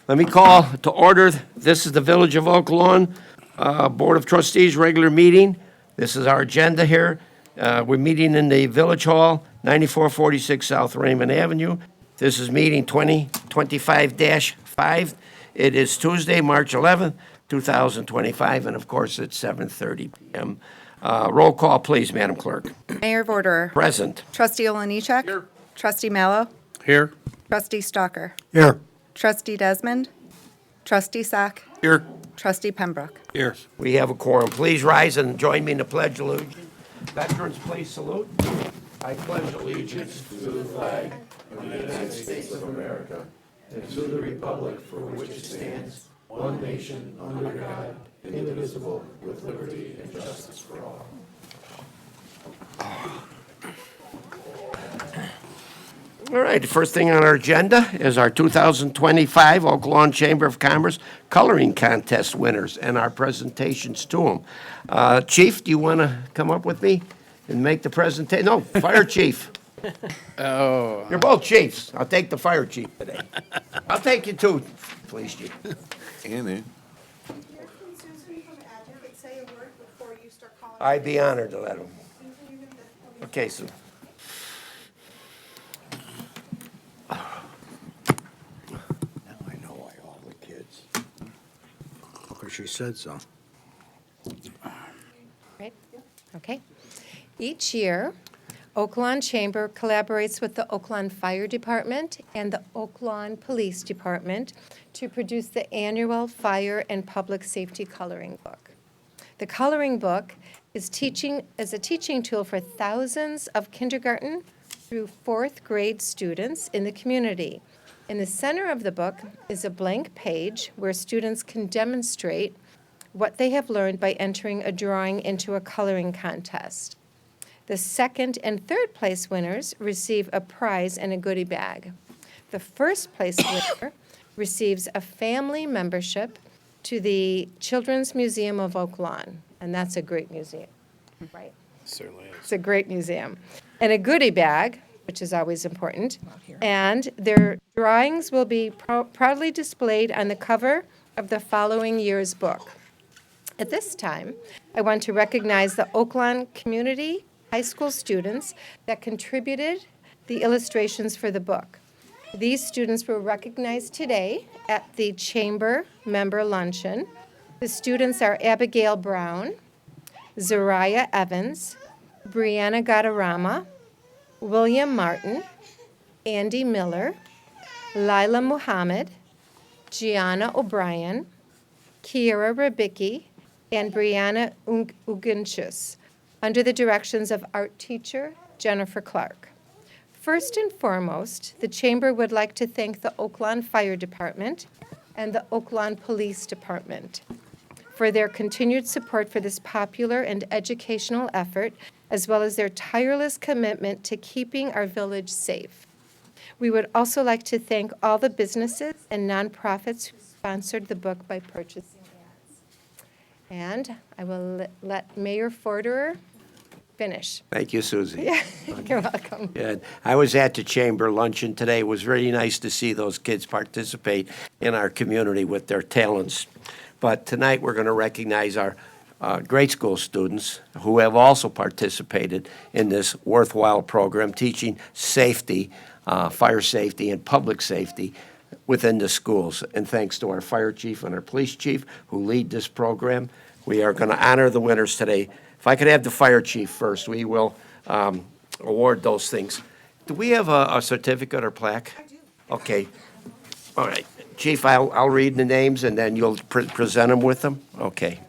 Let me call to order. This is the Village of Oak Lawn Board of Trustees regular meeting. This is our agenda here. We're meeting in the Village Hall, 9446 South Raymond Avenue. This is meeting 2025-5. It is Tuesday, March 11th, 2025, and of course, it's 7:30 p.m. Roll call, please, Madam Clerk. Mayor Vorderer. Present. Trustee Olenichek. Here. Trustee Mallow. Here. Trustee Stalker. Here. Trustee Desmond. Trustee Sack. Here. Trustee Pembroke. Here. We have a quorum. Please rise and join me in the Pledge of Allegiance. Veterans, please salute. I pledge allegiance to the flag of the United States of America and to the republic for which it stands, one nation, under God, indivisible, with liberty and justice for all. All right, the first thing on our agenda is our 2025 Oak Lawn Chamber of Commerce Coloring Contest winners and our presentations to them. Chief, do you want to come up with me and make the presentation? No, Fire Chief. Oh. You're both chiefs. I'll take the Fire Chief today. I'll take you too, Police Chief. Annie. Susan from Advocate say a word before you start calling? I'd be honored to let him. Okay, Sue. Now I know why all the kids. Because she said so. Right, okay. Each year, Oak Lawn Chamber collaborates with the Oak Lawn Fire Department and the Oak Lawn Police Department to produce the annual Fire and Public Safety Coloring Book. The coloring book is a teaching tool for thousands of kindergarten through fourth grade students in the community. In the center of the book is a blank page where students can demonstrate what they have learned by entering a drawing into a coloring contest. The second and third place winners receive a prize and a goodie bag. The first place winner receives a family membership to the Children's Museum of Oak Lawn, and that's a great museum, right? Certainly is. It's a great museum. And a goodie bag, which is always important. And their drawings will be proudly displayed on the cover of the following year's book. At this time, I want to recognize the Oak Lawn community high school students that contributed the illustrations for the book. These students were recognized today at the Chamber Member Luncheon. The students are Abigail Brown, Zariah Evans, Brianna Gadarama, William Martin, Andy Miller, Lila Muhammad, Gianna O'Brien, Kiera Rabicki, and Brianna Uginchus, under the directions of art teacher Jennifer Clark. First and foremost, the Chamber would like to thank the Oak Lawn Fire Department and the Oak Lawn Police Department for their continued support for this popular and educational effort, as well as their tireless commitment to keeping our village safe. We would also like to thank all the businesses and nonprofits who sponsored the book by purchasing ads. And I will let Mayor Vorderer finish. Thank you, Susie. Yeah, you're welcome. Good. I was at the Chamber luncheon today. It was really nice to see those kids participate in our community with their talents. But tonight, we're going to recognize our grade school students who have also participated in this worthwhile program, teaching safety, fire safety, and public safety within the schools. And thanks to our fire chief and our police chief who lead this program, we are going to honor the winners today. If I could have the fire chief first, we will award those things. Do we have a certificate or plaque? I do. Okay. All right. Chief, I'll read the names and then you'll present them with them? Okay.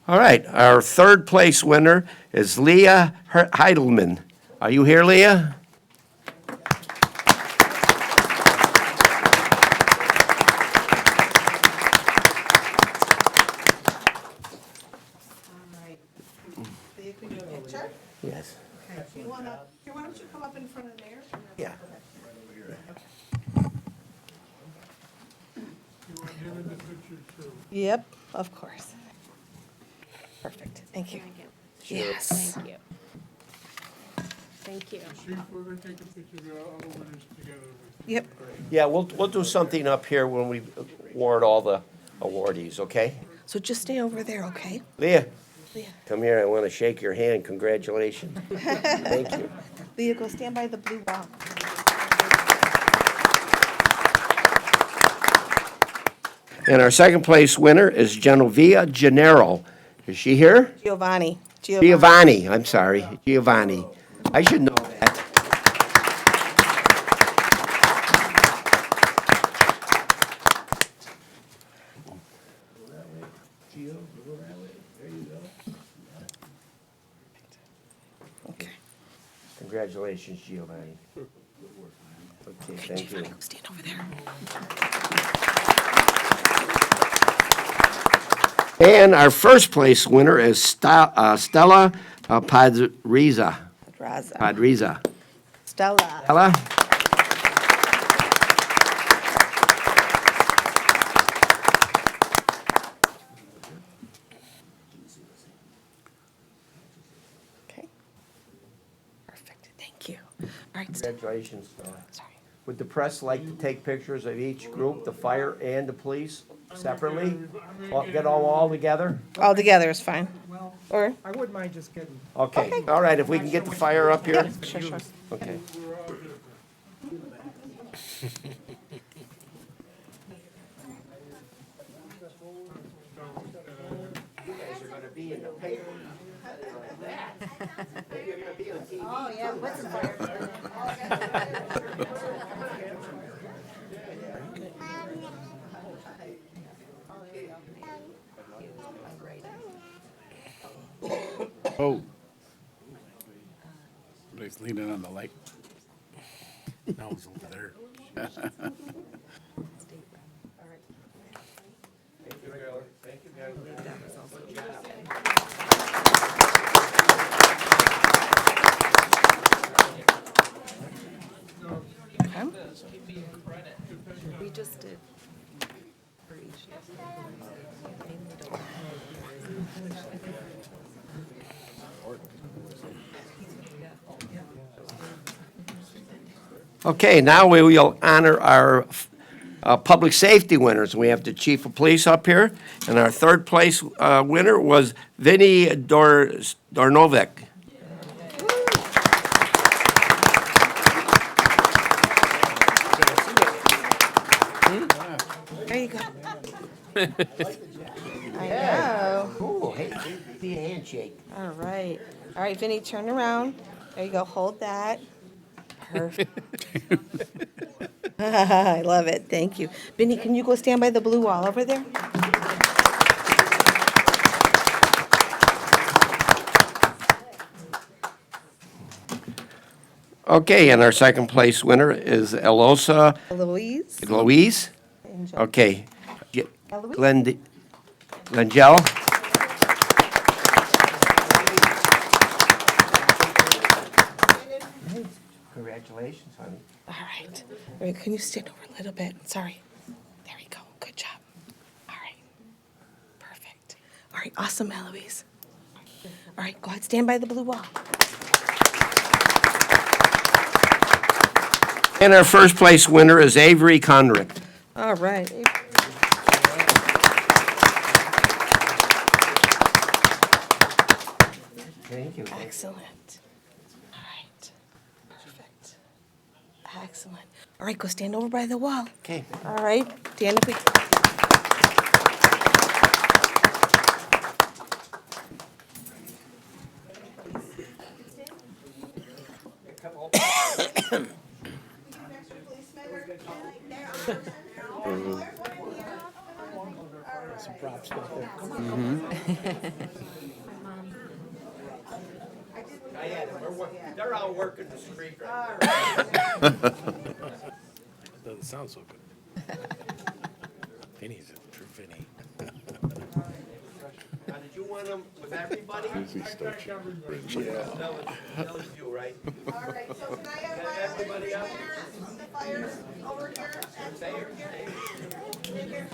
All right. Our third place winner is Leah Heidelman. Are you here, Leah? Yes. You wanna, here, why don't you come up in front of the mayor? Yeah. Yep, of course. Perfect, thank you. Yes. Thank you. Thank you. Chief, we're gonna take a picture of all the winners together. Yep. Yeah, we'll do something up here when we award all the awardees, okay? So just stay over there, okay? Leah, Leah. come here, I want to shake your hand, congratulations. Thank you. Leah, go stand by the blue wall. And our second place winner is Genovia Gennaro. Is she here? Giovanni. Giovanni, I'm sorry, Giovanni. I should know that. Okay. Congratulations, Giovanni. Okay, thank you. Go stand over there. And our first place winner is Stella Padriza. Raza. Padriza. Stella. Stella? Okay. Perfect. Thank you. All right. Congratulations, Stella. Sorry. Would the press like to take pictures of each group, the fire and the police, separately? Get them all together? All together is fine. Well, Or? I wouldn't mind just getting. Okay, all right, if we can get the fire up here? Sure, sure. Okay. Oh. Somebody's leaning on the light. No, it's over there. Okay. We just did. For each. Okay, now we will honor our public safety winners. We have the chief of police up here, and our third place winner was Vinny Dornovic. There you go. I know. Ooh, hey, be a handshake. All right. All right, Vinny, turn around. There you go. Hold that. Perfect. I love it. Thank you. Vinny, can you go stand by the blue wall over there? Okay, and our second place winner is Elosa Louise? Louise. Angel. Okay. Eloise? Glengel. Congratulations, honey. All right. All right. Can you stand over a little bit? Sorry. There we go. Good job. All right. Perfect. All right. Awesome, Eloise. All right. Go ahead. Stand by the blue wall. And our first place winner is Avery Conrick. All right. Thank you. Excellent. All right. Perfect. Excellent. All right. Go stand over by the wall. Okay. All right. Stand up. Some props back there. They're out working the street right now. Doesn't sound so good. Vinny's a true Vinny. Now, did you want them with everybody? Usually starts your bridge. That was you, right? All right, so can I have my Everybody up? the fires over here and over here?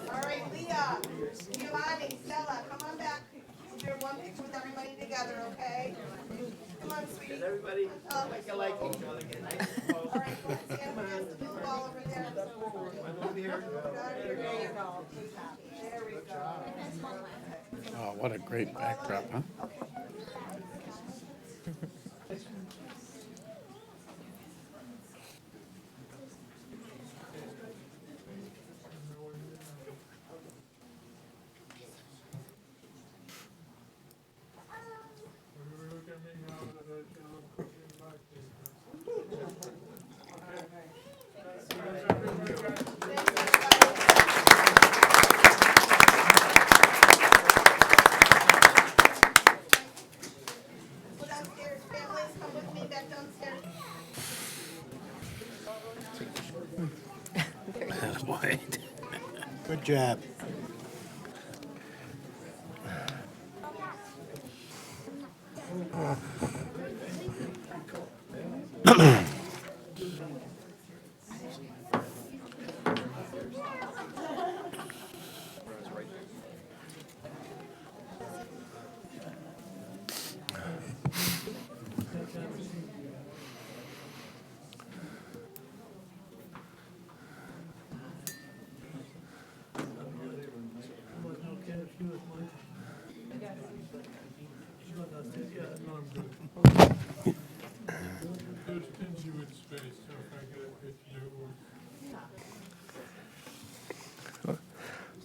All right, Leah, Giovanni, Stella, come on back. We'll do one picture with everybody together, okay? Come on, sweetie. Everybody, Oh. like you like each other. Get nice and close. All right, go ahead, stand up against the blue wall over there. Over here. There you go. There we go. Oh, what a great backdrop, huh? Go downstairs, families, come with me back downstairs. Good job.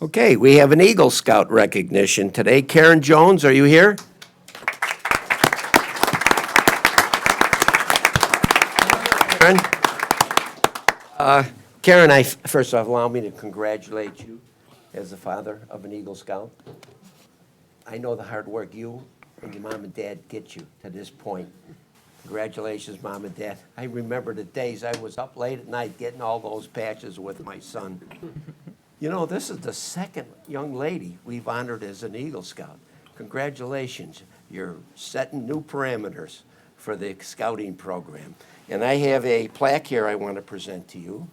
Okay, we have an Eagle Scout recognition today. Karen Jones, are you here? Karen? Karen, first off, allow me to congratulate you as the father of an Eagle Scout. I know the hard work you and your mom and dad get you to this point. Congratulations, Mom and Dad. I remember the days I was up late at night getting all those patches with my son. You know, this is the second young lady we've honored as an Eagle Scout. Congratulations. You're setting new parameters for the scouting program. And I have a plaque here I want to present to you,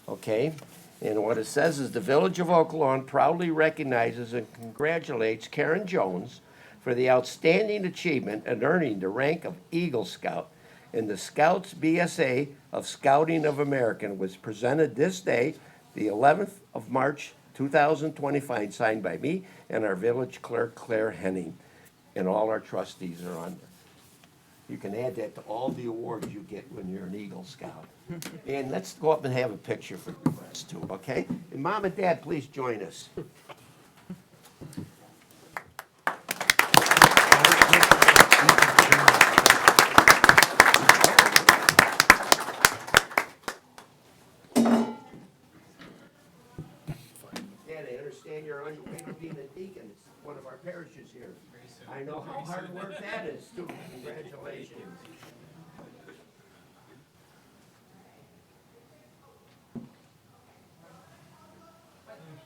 okay? And what it says is, the Village of Oak Lawn proudly recognizes and congratulates Karen Jones for the outstanding achievement in earning the rank of Eagle Scout in the Scouts BSA of Scouting of America, was presented this day, the 11th of March, 2025, signed by me and our village clerk, Claire Henning, and all our trustees are on there. You can add that to all the awards you get when you're an Eagle Scout. And let's go up and have a picture for the rest too, okay? And Mom and Dad, please join us. Dad, I understand you're on your way to being a deacon. It's one of our parishes here. I know how hard work that is, too. Congratulations.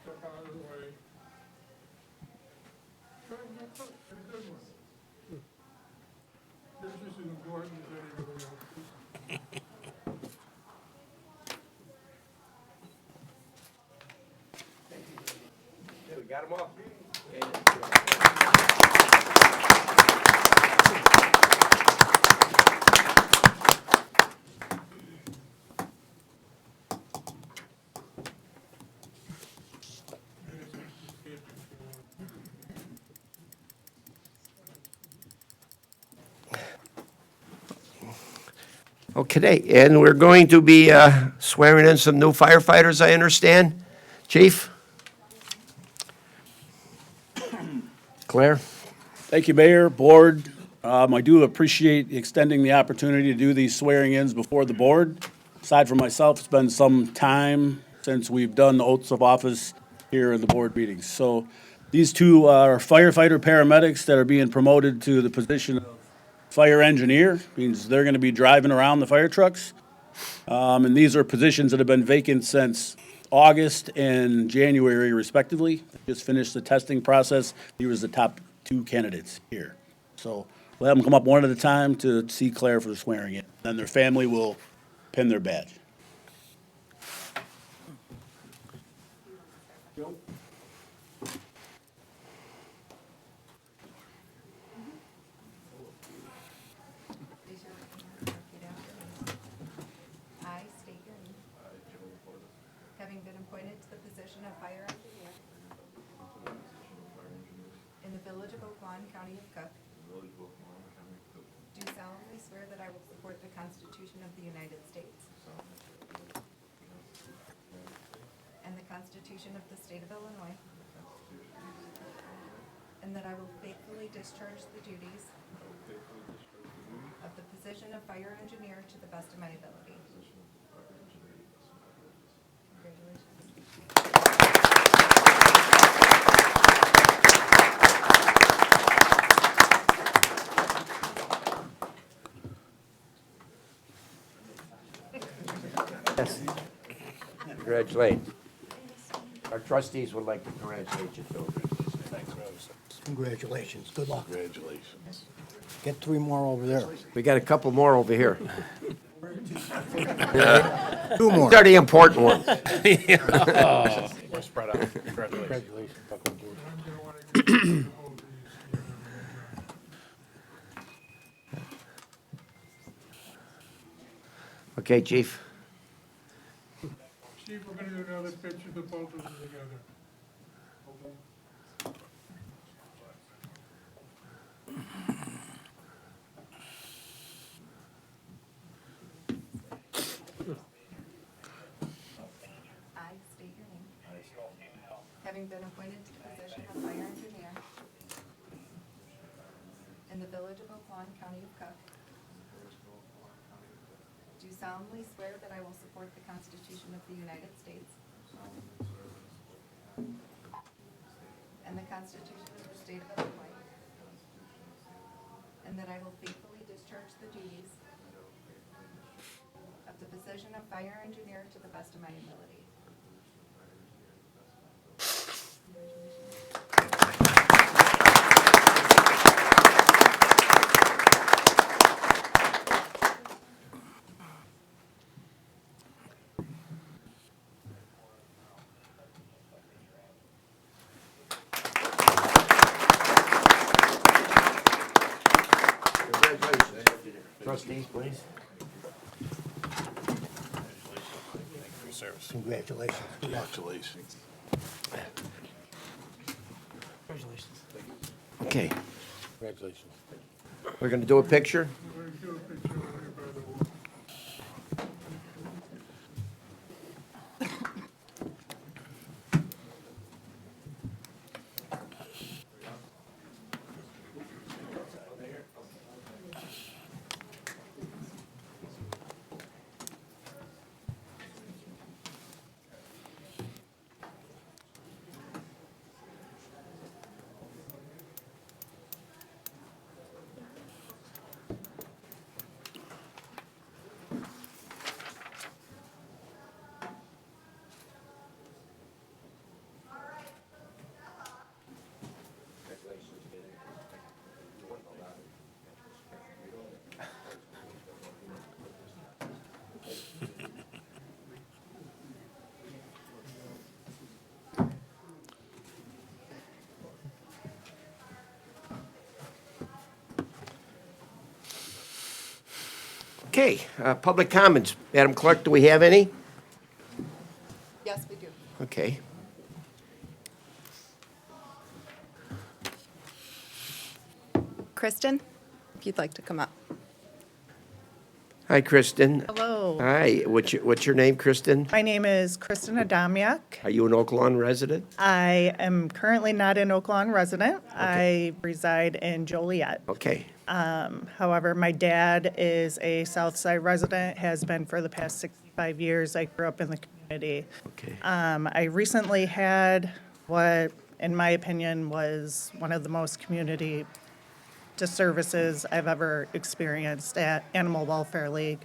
Step out of the way. Good one. This is as important as anybody else. Okay, we got them all? Okay, and we're going to be swearing in some new firefighters, I understand. Chief? Claire? Thank you, Mayor, Board. I do appreciate extending the opportunity to do these swearing-ins before the board. Aside from myself, it's been some time since we've done the oaths of office here in the board meetings. So these two are firefighter paramedics that are being promoted to the position of fire engineer, means they're going to be driving around the fire trucks. And these are positions that have been vacant since August and January respectively. Just finished the testing process. He was the top two candidates here. So we'll have them come up one at a time to see Claire for the swearing in. Then their family will pin their badge. having been appointed to the position of fire engineer in the village of Oak Lawn, County of Cook, do solemnly swear that I will support the Constitution of the United States and the Constitution of the State of Illinois, and that I will faithfully discharge the duties of the position of fire engineer to the best of my ability. Congratulations. Yes. Congratulations. Our trustees would like to congratulate you, too. Congratulations, good luck. Congratulations. Get 3 more over there. We got a couple more over here. 2 more. These are the important ones. We're spread out. Congratulations. Okay, Chief. Chief, we're gonna do another picture of the both of them together. Okay. I state your name. Having been appointed to the position of fire engineer in the village of Oak Lawn, County of Cook, do solemnly swear that I will support the Constitution of the United States and the Constitution of the State of Illinois, and that I will faithfully discharge the duties of the position of fire engineer to the best of my ability. Congratulations. Trustees, please. For your service. Congratulations. Congratulations. Okay, Congratulations. we're going to do a picture. We're gonna do a picture over here by the wall. Okay, public comments. Madam Clerk, do we have any? Yes, we do. Okay. Kristen, if you'd like to come up. Hi, Kristen. Hello, Hi, what's your name, Kristen? my name is Kristen Adamiak. Are you an Oak Lawn resident? I am currently not an Oak Lawn resident. I reside in Joliet. Okay, However, my dad is a South Side resident, has been for the past 65 years. I grew up in the community. okay. I recently had what, in my opinion, was one of the most community disservices I've ever experienced at Animal Welfare League.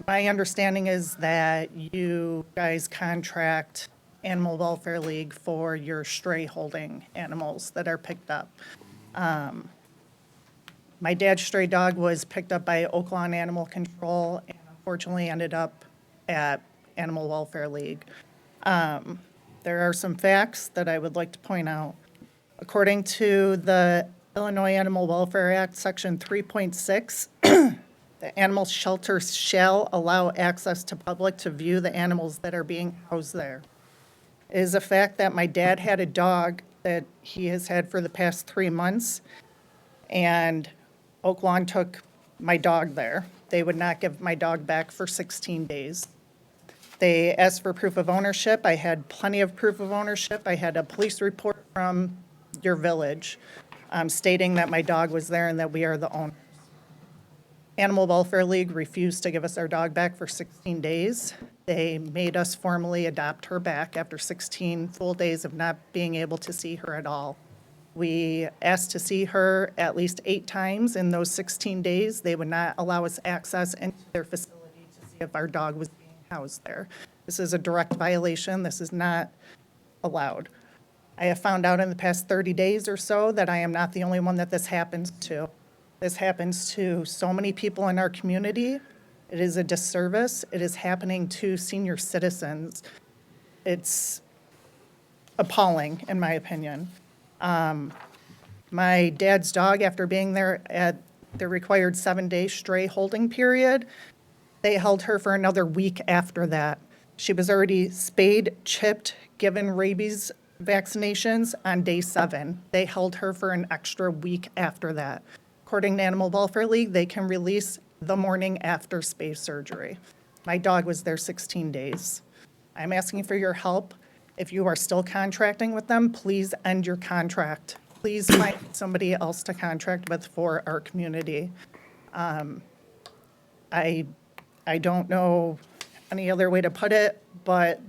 My understanding is that you guys contract Animal Welfare League for your stray holding animals that are picked up. My dad's stray dog was picked up by Oak Lawn Animal Control and unfortunately ended up at Animal Welfare League. There are some facts that I would like to point out. According to the Illinois Animal Welfare Act, Section 3.6, The animal shelter shall allow access to public to view the animals that are being housed there. It is a fact that my dad had a dog that he has had for the past 3 months, and Oak Lawn took my dog there. They would not give my dog back for 16 days. They asked for proof of ownership. I had plenty of proof of ownership. I had a police report from your village stating that my dog was there and that we are the owners. Animal Welfare League refused to give us our dog back for 16 days. They made us formally adopt her back after 16 full days of not being able to see her at all. We asked to see her at least 8 times in those 16 days. They would not allow us access into their facility to see if our dog was being housed there. This is a direct violation. This is not allowed. I have found out in the past 30 days or so that I am not the only one that this happens to. This happens to so many people in our community. It is a disservice. It is happening to senior citizens. It's appalling, in my opinion. My dad's dog, after being there at the required 7-day stray holding period, they held her for another week after that. She was already spayed, chipped, given rabies vaccinations on day 7. They held her for an extra week after that. According to Animal Welfare League, they can release the morning after spay surgery. My dog was there 16 days. I'm asking for your help. If you are still contracting with them, please end your contract. Please find somebody else to contract with for our community. I don't know any other way to put it, but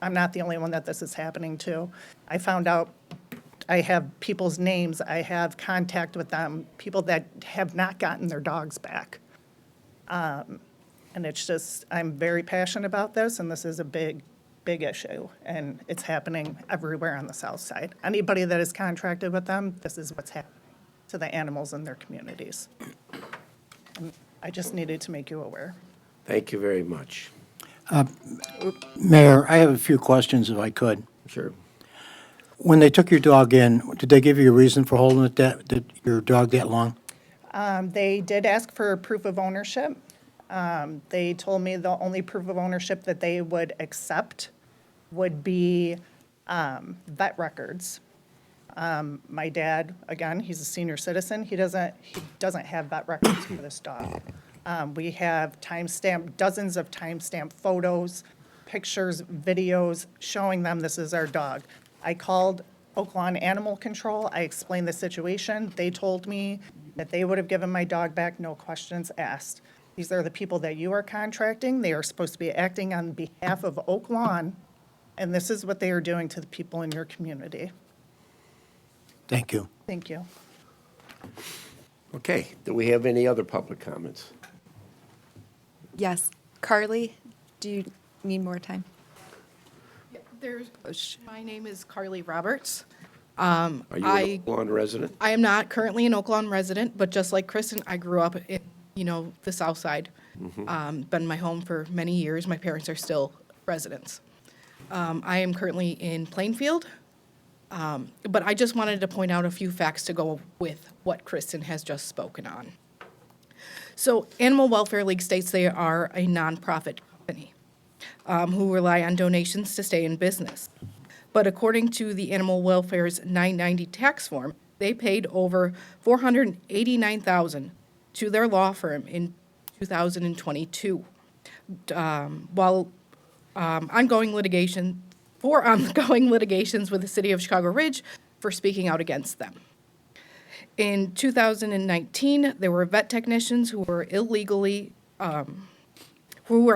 I'm not the only one that this is happening to. I found out, I have people's names, I have contact with them, people that have not gotten their dogs back. And it's just, I'm very passionate about this, and this is a big issue, and it's happening everywhere on the south side. Anybody that is contracted with them, this is what's happening to the animals in their communities. And I just needed to make you aware. Thank you very much. Mayor, I have a few questions if I could. Sure. When they took your dog in, did they give you a reason for holding your dog that long? They did ask for proof of ownership. They told me the only proof of ownership that they would accept would be vet records. My dad, again, he's a senior citizen. He doesn't have vet records for this dog. We have dozens of timestamped photos, pictures, videos showing them this is our dog. I called Oak Lawn Animal Control. I explained the situation. They told me that they would have given my dog back, no questions asked. These are the people that you are contracting. They are supposed to be acting on behalf of Oak Lawn, and this is what they are doing to the people in your community. Thank you. Thank you. Okay, do we have any other public comments? Yes. Carly, do you need more time? My name is Carly Roberts. Are you an Oak Lawn resident? I am not currently an Oak Lawn resident, but just like Kristen, I grew up in, the South Side. Been my home for many years. My parents are still residents. I am currently in Plainfield, but I just wanted to point out a few facts to go with what Kristen has just spoken on. So Animal Welfare League states they are a nonprofit company who rely on donations to stay in business. But according to the Animal Welfare's 990 tax form, they paid over $489,000 to their law firm in 2022, while ongoing litigations with the city of Chicago Ridge for speaking out against them. In 2019, there were vet technicians who were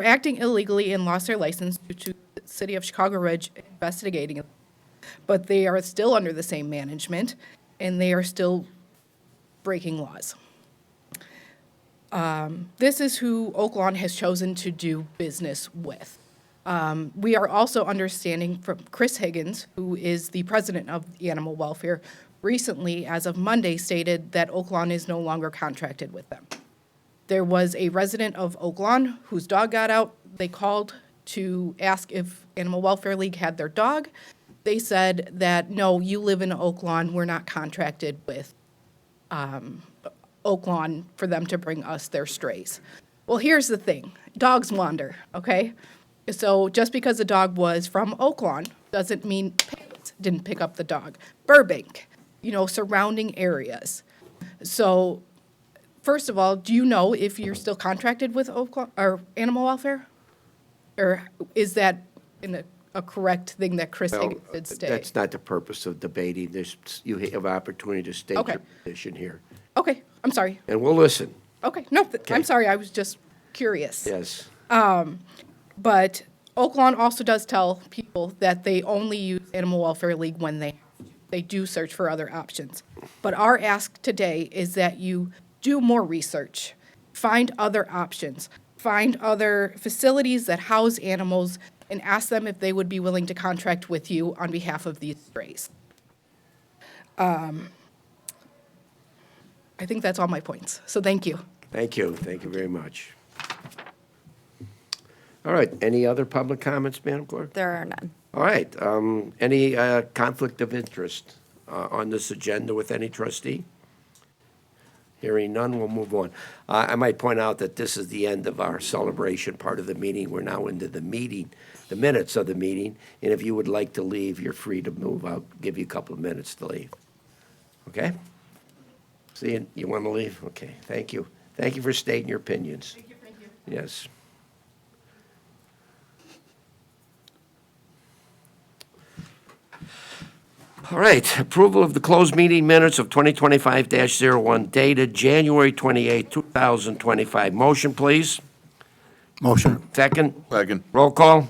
acting illegally and lost their license due to the city of Chicago Ridge investigating it. But they are still under the same management, and they are still breaking laws. This is who Oak Lawn has chosen to do business with. We are also understanding from Chris Higgins, who is the president of the Animal Welfare, recently, as of Monday, stated that Oak Lawn is no longer contracted with them. There was a resident of Oak Lawn whose dog got out. They called to ask if Animal Welfare League had their dog. They said that, no, you live in Oak Lawn, we're not contracted with Oak Lawn for them to bring us their strays. Well, here's the thing. Dogs wander, okay? So just because a dog was from Oak Lawn doesn't mean parents didn't pick up the dog. Burbank, surrounding areas. So first of all, do you know if you're still contracted with Oak Lawn or Animal Welfare? Or is that a correct thing that Chris Higgins did stay? That's not the purpose of debating. You have opportunity to state Okay. your position here. Okay, I'm sorry. And we'll listen. Okay, no, I'm sorry, I was just curious. Yes. But Oak Lawn also does tell people that they only use Animal Welfare League when they do search for other options. But our ask today is that you do more research, find other options, find other facilities that house animals, and ask them if they would be willing to contract with you on behalf of these strays. I think that's all my points, so thank you. Thank you. Thank you very much. All right. Any other public comments, Madam Clerk? There are none. All right. Any conflict of interest on this agenda with any trustee? Hearing none, we'll move on. I might point out that this is the end of our celebration part of the meeting. We're now into the minutes of the meeting. And if you would like to leave, you're free to move. I'll give you a couple of minutes to leave. Okay? See, you want to leave? Okay, thank you. Thank you for stating your opinions. Thank you. Yes. All right, approval of the closed meeting minutes of 2025-01 dated January 28, 2025. Motion, please. Motion. Second. Second. Roll call.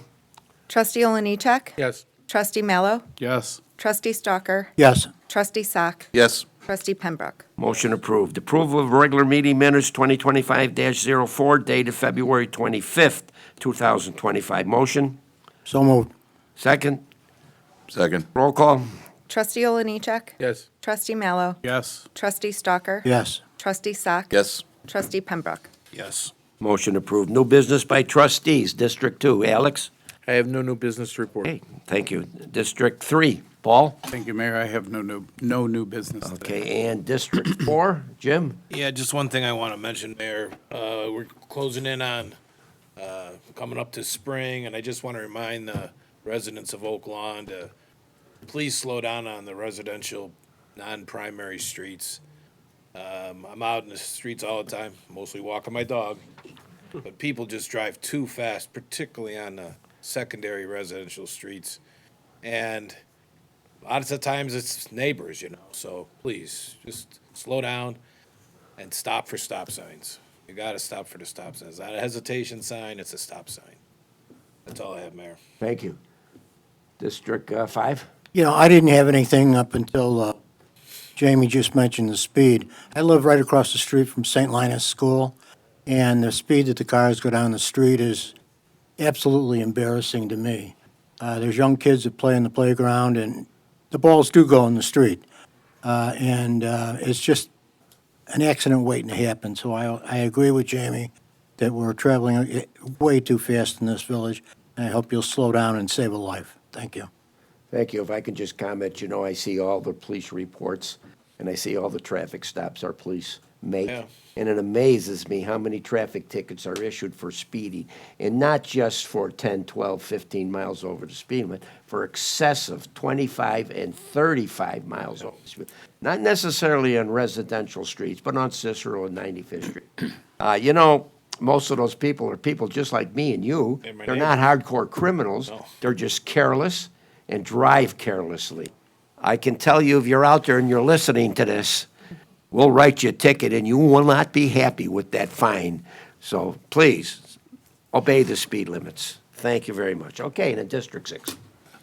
Trustee Oliniechek? Yes. Trustee Mallow? Yes. Trustee Stalker? Yes. Trustee Sack? Yes. Trustee Pembroke? Motion approved. Approval of regular meeting minutes 2025-04 dated February 25th, 2025. Motion. So moved. Second. Second. Roll call. Trustee Oliniechek? Yes. Trustee Mallow? Yes. Trustee Stalker? Yes. Trustee Sack? Yes. Trustee Pembroke? Yes. Motion approved. New business by trustees. District 2. Alex? I have no new business to report. Okay, thank you. District 3. Paul? Thank you, Mayor. I have no new business today. Okay, and District 4. Jim? Yeah, just one thing I want to mention, Mayor. We're closing in on, coming up to spring, and I just want to remind the residents of Oak Lawn to please slow down on the residential, non-primary streets. I'm out in the streets all the time, mostly walking my dog, but people just drive too fast, particularly on the secondary residential streets. And a lot of the times it's neighbors, so please, just slow down and stop for stop signs. You gotta stop for the stop signs. It's not a hesitation sign, it's a stop sign. That's all I have, Mayor. Thank you. District 5? I didn't have anything up until Jamie just mentioned the speed. I live right across the street from St. Linus School, and the speed that the cars go down the street is absolutely embarrassing to me. There's young kids that play in the playground, and the balls do go in the street. It's just an accident waiting to happen. So I agree with Jamie that we're traveling way too fast in this village, and I hope you'll slow down and save a life. Thank you. Thank you. If I can just comment, I see all the police reports, and I see all the traffic stops our police make. Yeah. And it amazes me how many traffic tickets are issued for speeding, and not just for 10, 12, 15 miles over the speed limit, for excessive 25 and 35 miles over the speed. Not necessarily on residential streets, but on Cicero and 95th Street. Most of those people are people just like me and you. And my They're not hardcore criminals. No. They're just careless and drive carelessly. I can tell you, if you're out there and you're listening to this, we'll write you a ticket, and you will not be happy with that fine. So please, obey the speed limits. Thank you very much. Okay, and in District 6.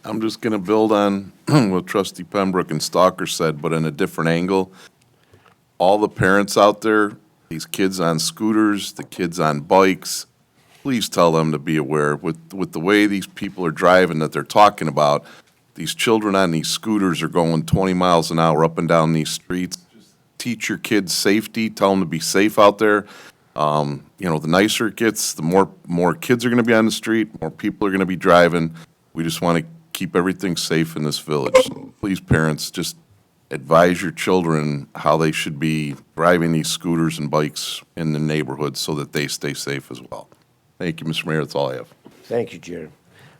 I'm just going to build on what Trustee Pembroke and Stalker said, but in a different angle. All the parents out there, these kids on scooters, the kids on bikes, please tell them to be aware. With the way these people are driving that they're talking about, these children on these scooters are going 20 miles an hour up and down these streets. Teach your kids safety, tell them to be safe out there. The nicer it gets, the more kids are going to be on the street, more people are going to be driving. We just want to keep everything safe in this village. Please, parents, just advise your children how they should be driving these scooters and bikes in the neighborhood so that they stay safe as well. Thank you, Mr. Mayor. That's all I have. Thank you, Jared.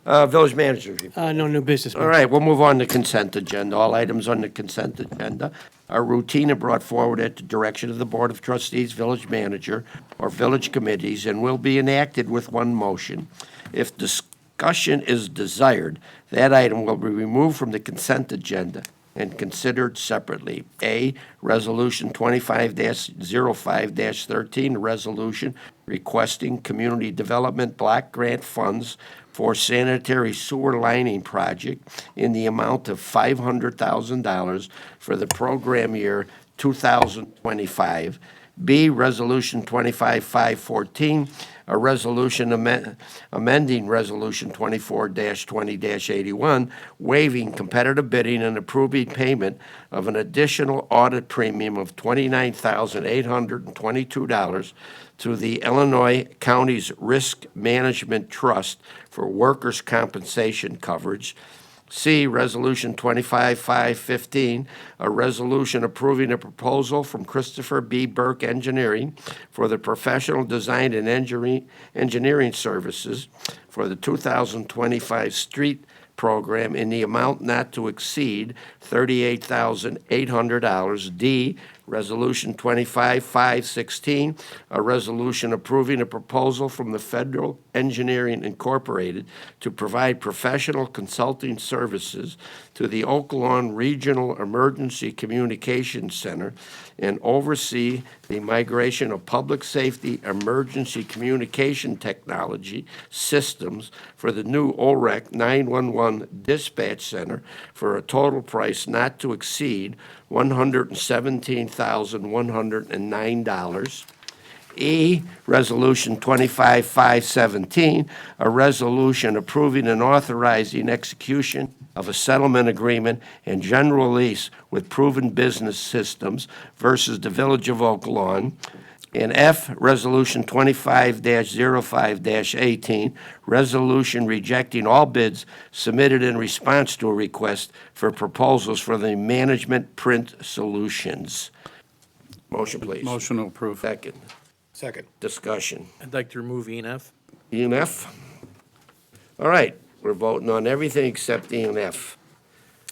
Village manager report. No new business. All right, we'll move on to consent agenda. All items on the consent agenda are routine and brought forward at the direction of the Board of Trustees, village manager, or village committees, and will be enacted with one motion. If discussion is desired, that item will be removed from the consent agenda and considered separately. A, Resolution 25-05-13, a resolution requesting community development block grant funds for sanitary sewer lining project in the amount of $500,000 for the program year 2025. B, Resolution 25-514, a resolution amending Resolution 24-20-81, waiving competitive bidding and approving payment of an additional audit premium of $29,822 to the Illinois County's Risk Management Trust for workers' compensation coverage. C, Resolution 25-515, a resolution approving a proposal from Christopher B. Burke Engineering for the professional design and engineering services for the 2025 street program in the amount not to exceed $38,800. D, Resolution 25-516, a resolution approving a proposal from the Federal Engineering Incorporated to provide professional consulting services to the Oak Lawn Regional Emergency Communications Center and oversee the migration of public safety emergency communication technology systems for the new OREC 911 dispatch center for a total price not to exceed $117,109. E, Resolution 25-517, a resolution approving and authorizing execution of a settlement agreement and general lease with Proven Business Systems versus the Village of Oak Lawn. And F, Resolution 25-05-18, resolution rejecting all bids submitted in response to a request for proposals for the management print solutions. Motion, please. Motion to approve. Second. Second. Discussion. I'd like to remove E and F. E and F? All right, we're voting on everything except E and F.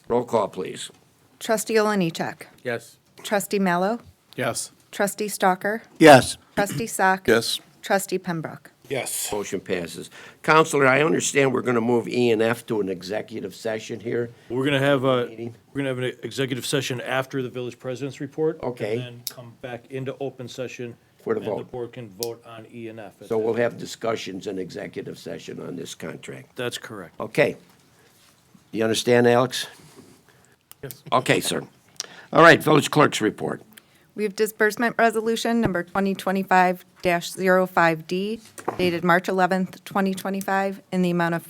Roll call, please. Trustee Oliniechek. Yes. Trustee Mallow. Yes. Trustee Stalker. Yes. Trustee Sack. Yes. Trustee Pembroke. Yes. Motion passes. Counselor, I understand we're going to move E and F to an executive session here. We're gonna have Meeting. an executive session after the village president's report. Okay. And then come back into open session. For the And the vote. board can vote on E and F. So we'll have discussions in executive session on this contract. That's correct. Okay. You understand, Alex? Yes. Okay, sir. All right, village clerk's report. We have disbursement resolution number 2025-05D dated March 11th, 2025, in the amount of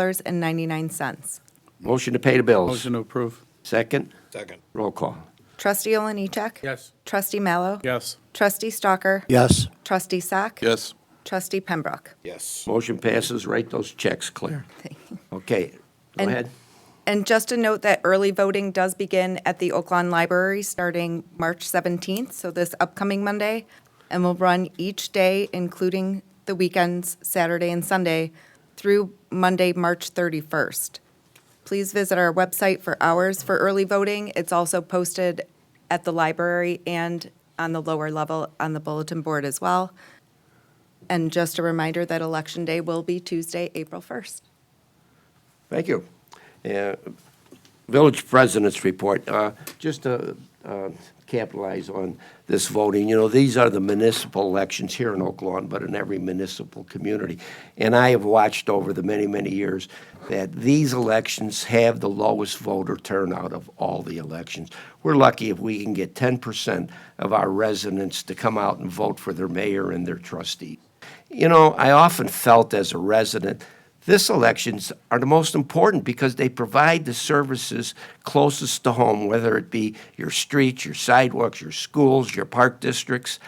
$5,707,572.99. Motion to pay the bills. Motion to approve. Second? Second. Roll call. Trustee Oliniechek. Yes. Trustee Mallow. Yes. Trustee Stalker. Yes. Trustee Sack. Yes. Trustee Pembroke. Yes. Motion passes. Write those checks, Claire. Okay, go And- ahead. And just to note that early voting does begin at the Oak Lawn Library starting March 17th, so this upcoming Monday, and will run each day, including the weekends, Saturday and Sunday, through Monday, March 31st. Please visit our website for hours for early voting. It's also posted at the library and on the lower level on the bulletin board as well. And just a reminder that Election Day will be Tuesday, April 1st. Thank you. Village President's report, just to capitalize on this voting, you know, these are the municipal elections here in Oak Lawn, but in every municipal community. And I have watched over the many, many years that these elections have the lowest voter turnout of all the elections. We're lucky if we can get 10% of our residents to come out and vote for their mayor and their trustees. You know, I often felt as a resident, this elections are the most important because they provide the services closest to home, whether it be your streets, your sidewalks, your schools, your park districts.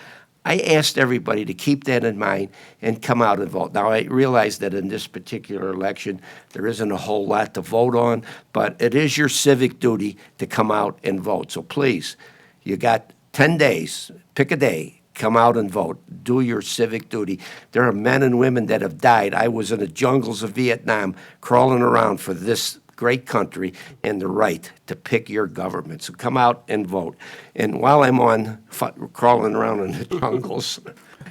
I asked everybody to keep that in mind and come out and vote. Now, I realize that in this particular election, there isn't a whole lot to vote on, but it is your civic duty to come out and vote. So please, you got 10 days, pick a day, come out and vote. Do your civic duty. There are men and women that have died. I was in the jungles of Vietnam crawling around for this great country and the right to pick your government. So come out and vote. And while I'm on crawling around in the jungles,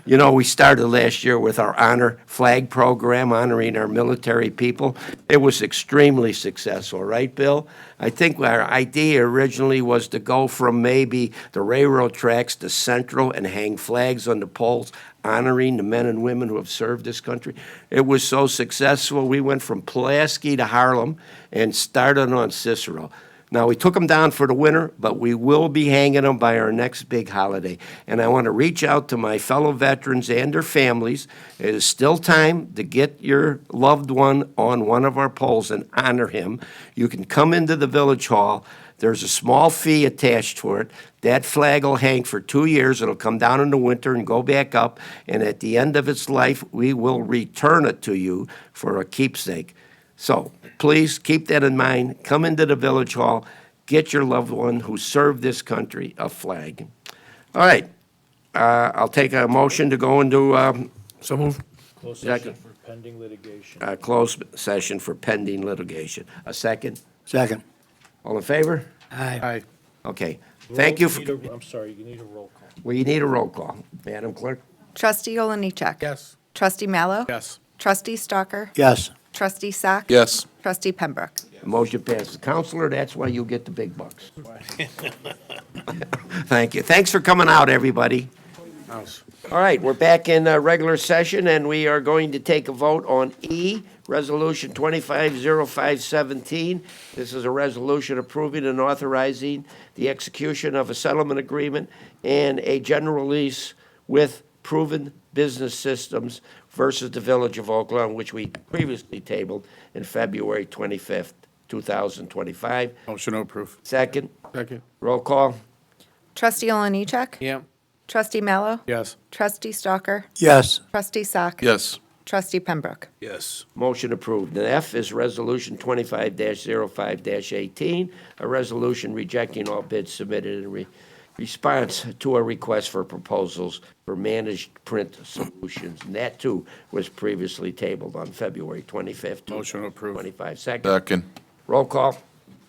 you know, we started last year with our honor flag program, honoring our military people. It was extremely successful, right, Bill? I think our idea originally was to go from maybe the railroad tracks to Central and hang flags on the poles, honoring the men and women who have served this country. It was so successful, we went from Pulaski to Harlem and started on Cicero. Now, we took them down for the winter, but we will be hanging them by our next big holiday. And I want to reach out to my fellow veterans and their families. It is still time to get your loved one on one of our poles and honor him. You can come into the Village Hall. There's a small fee attached to it. That flag will hang for 2 years. It'll come down in the winter and go back up. And at the end of its life, we will return it to you for a keepsake. So please keep that in mind. Come into the Village Hall. Get your loved one who served this country a flag. All right. I'll take a motion to go into So move. Closed session for pending litigation. closed session for pending litigation. A second? Second. All in favor? Aye. Okay. Thank you. I'm sorry, you need a roll call. We need a roll call. Madam Clerk? Trustee Oliniechek. Yes. Trustee Mallow. Yes. Trustee Stalker. Yes. Trustee Sack. Yes. Trustee Pembroke. Motion passes. Counselor, that's why you get the big bucks. Thank you. Thanks for coming out, everybody. House. All right, we're back in regular session, and we are going to take a vote on E, Resolution 250517. This is a resolution approving and authorizing the execution of a settlement agreement and a general lease with Proven Business Systems versus the Village of Oak Lawn, which we previously tabled in February 25th, 2025. Motion to approve. Second, Second. roll call. Trustee Oliniechek. Yeah. Trustee Mallow. Yes. Trustee Stalker. Yes. Trustee Sack. Yes. Trustee Pembroke. Yes. Motion approved. And F is Resolution 25-05-18, a resolution rejecting all bids submitted in response to a request for proposals for managed print solutions. And that, too, was previously tabled on February 25th, Motion to approve. 25. Second. Second. Roll call.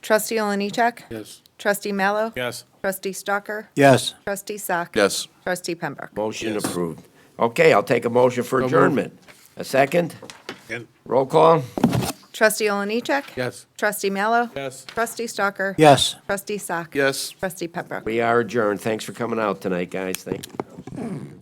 Trustee Oliniechek. Yes. Trustee Mallow. Yes. Trustee Stalker. Yes. Trustee Sack. Yes. Trustee Pembroke. Motion Yes. approved. Okay, I'll take a motion for moved. adjournment. A second. Second. Roll call. Trustee Oliniechek. Yes. Trustee Mallow. Yes. Trustee Stalker. Yes. Trustee Sack. Yes. Trustee Pembroke. We are adjourned. Thanks for coming out tonight, guys. Thank you.